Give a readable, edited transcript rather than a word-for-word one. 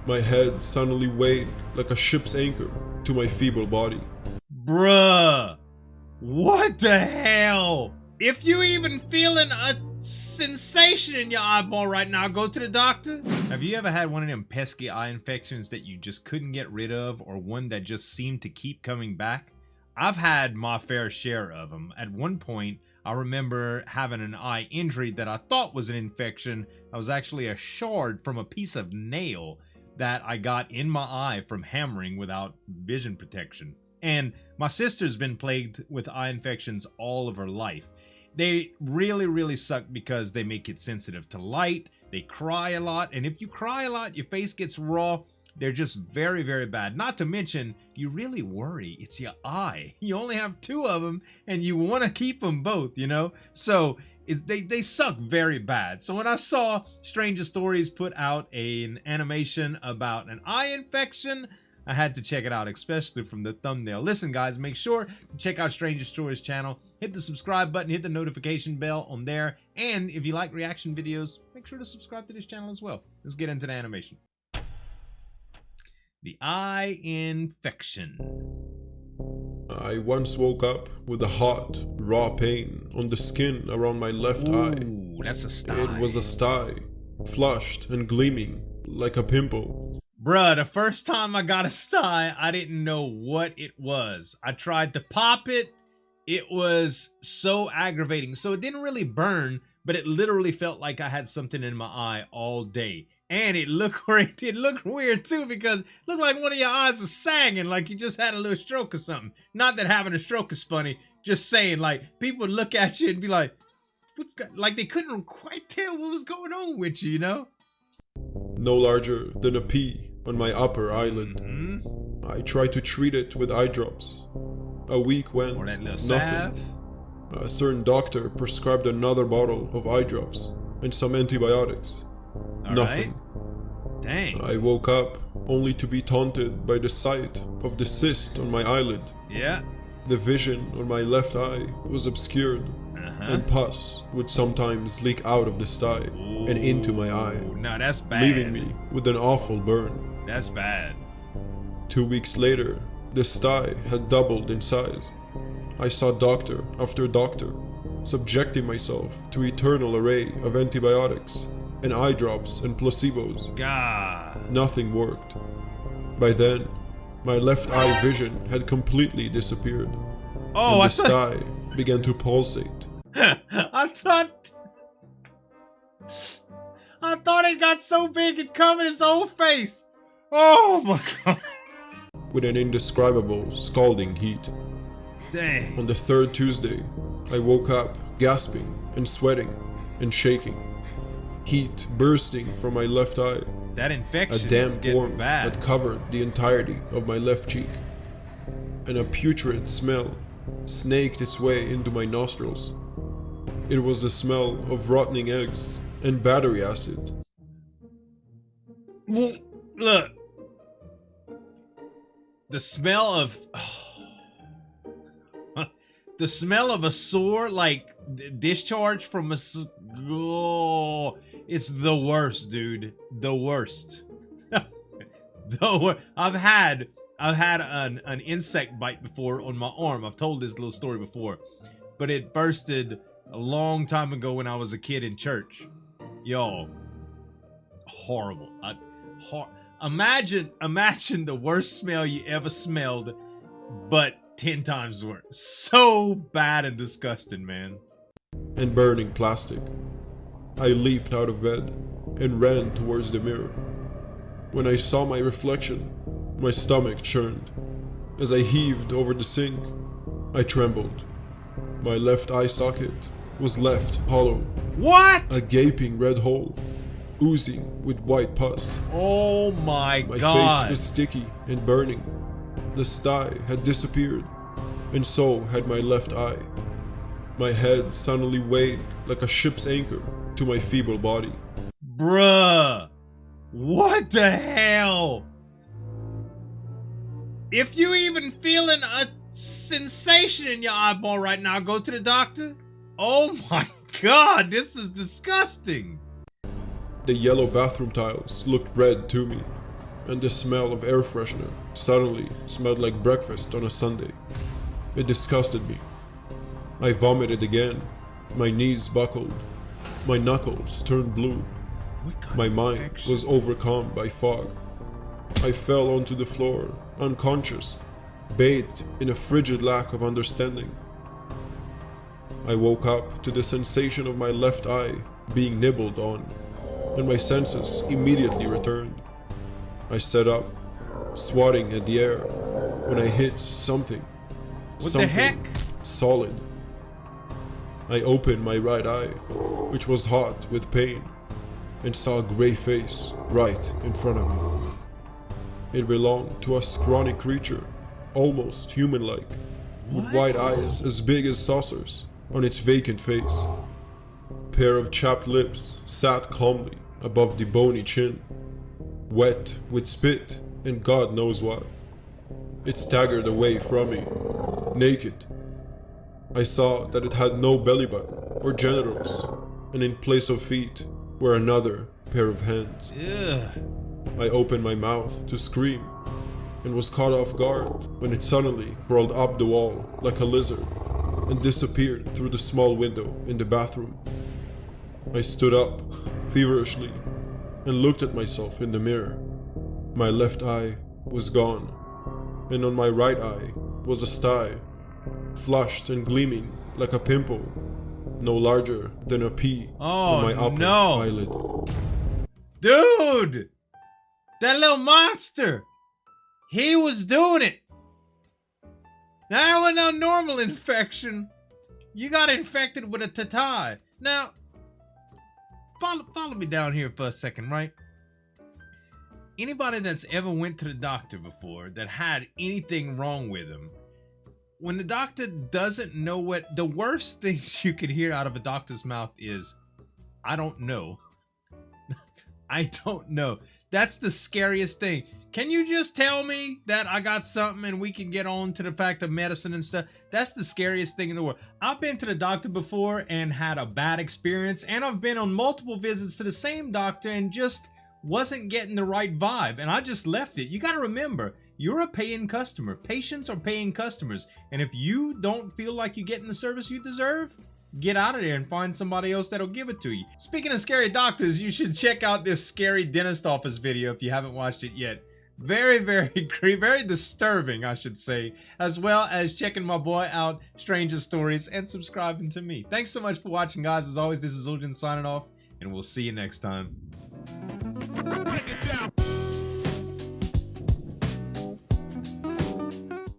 My head suddenly weighed like a ship's anchor to my feeble body. Bruh, what the hell? If you even feeling a sensation in your eyeball right now, go to the doctor. Have you ever had one of them pesky eye infections that you just couldn't get rid of, or one that just seemed to keep coming back? I've had my fair share of them. At one point, I remember having an eye injury that I thought was an infection. It was actually a shard from a piece of nail that I got in my eye from hammering without vision protection. And my sister's been plagued with eye infections all of her life. They really suck because they make it sensitive to light. They cry a lot, and if you cry a lot, your face gets raw. They're just very bad. Not to mention, you really worry. It's your eye. You only have two of them, and you want to keep them both, you know? So they suck very bad. So when I saw Stranger Stories put out an animation about an eye infection, I had to check it out, especially from the thumbnail. Listen, guys, make sure to check out Stranger Stories channel. Hit the subscribe button, hit the notification bell on there. And if you like reaction videos, make sure to subscribe to this channel as well. Let's get into the animation. The eye infection. I once woke up with a hot, raw pain on the skin around my left eye. Ooh, that's a sty. It was a sty, flushed and gleaming like a pimple. Bruh, the first time I got a sty, I didn't know what it was. I tried to pop it. It was so aggravating. So it didn't really burn, but it literally felt like I had something in my eye all day. And it looked weird too, because it looked like one of your eyes was sagging, like you just had a little stroke or something. Not that having a stroke is funny, just saying, like, people would look at you and be like, like they couldn't quite tell what was going on with you, you know? No larger than a pea on my upper eyelid. Mm-hmm. I tried to treat it with eye drops. A week went, Or that little nothing. salve. A certain doctor prescribed another bottle of eye drops and some antibiotics. All Nothing. Right. Dang. I woke up only to be taunted by the sight of the cyst on my eyelid. Yeah. The vision on my left eye was obscured, and pus would sometimes leak out of the sty and into my eye, No, that's bad. leaving me with an awful burn. That's bad. 2 weeks later, the sty had doubled in size. I saw doctor after doctor, subjecting myself to eternal array of antibiotics and eye drops and placebos. God. Nothing worked. By then, my left eye vision had completely disappeared. Oh, and the sty began to pulsate. I thought it got so big it covered his whole face. Oh my God. With an indescribable scalding heat. Dang. On the third Tuesday, I woke up gasping and sweating and shaking. Heat bursting from my left eye. That A infection is damp getting warmth bad. that covered the entirety of my left cheek. And a putrid smell snaked its way into my nostrils. It was the smell of rotting eggs and battery acid. Look. The smell of... the smell of a sore, like discharge from a... Oh, it's the worst, dude. The worst. I've had an insect bite before on my arm. I've told this little story before, but it bursted a long time ago when I was a kid in church. Yo, horrible. Imagine the worst smell you ever smelled, but 10 times worse. So bad and disgusting, man. And burning plastic. I leaped out of bed and ran towards the mirror. When I saw my reflection, my stomach churned. As I heaved over the sink, I trembled. My left eye socket was left hollow. What? A gaping red hole, oozing with white pus. Oh my My God. face was sticky and burning. The sty had disappeared, and so had my left eye. My head suddenly weighed like a ship's anchor to my feeble body. Bruh. What the hell? If you even feeling a sensation in your eyeball right now, go to the doctor. Oh my God, this is disgusting. The yellow bathroom tiles looked red to me. and the smell of air freshener suddenly smelled like breakfast on a Sunday. It disgusted me. I vomited again. My knees buckled. My knuckles turned blue. My mind was overcome by fog. I fell onto the floor, unconscious, bathed in a frigid lack of understanding. I woke up to the sensation of my left eye being nibbled on, and my senses immediately returned. I sat up, swatting at the air, when I hit something. What the heck? Solid. I opened my right eye, which was hot with pain, and saw a gray face right in front of me. It belonged to a scrawny creature, almost human-like, with white eyes as big as saucers on its vacant face. Pair of chapped lips sat calmly above the bony chin, wet with spit and God knows what. It staggered away from me, naked. I saw that it had no belly button or genitals, and in place of feet were another pair of hands. Ugh. I opened my mouth to scream and was caught off guard when it suddenly crawled up the wall like a lizard and disappeared through the small window in the bathroom. I stood up feverishly and looked at myself in the mirror. My left eye was gone, and on my right eye was a sty, flushed and gleaming like a pimple, no larger than a pea on my upper eyelid. Dude! That little monster! He was doing it! That was no normal infection. You got infected with a tatai. Now, follow me down here for a second, right? Anybody that's ever went to the doctor before that had anything wrong with them, when the doctor doesn't know what, the worst things you could hear out of a doctor's mouth is, I don't know. I don't know. That's the scariest thing. Can you just tell me that I got something and we can get on to the fact of medicine and stuff? That's the scariest thing in the world. I've been to the doctor before and had a bad experience, and I've been on multiple visits to the same doctor and just wasn't getting the right vibe, and I just left it. You got to remember, you're a paying customer. Patients are paying customers, and if you don't feel like you're getting the service you deserve, get out of there and find somebody else that'll give it to you. Speaking of scary doctors, you should check out this scary dentist office video if you haven't watched it yet. Very, very creepy, very disturbing, I should say, as well as checking my boy out, Stranger Stories, and subscribing to me. Thanks so much for watching, guys. As always, this is Zueljin signing off, and we'll see you next time.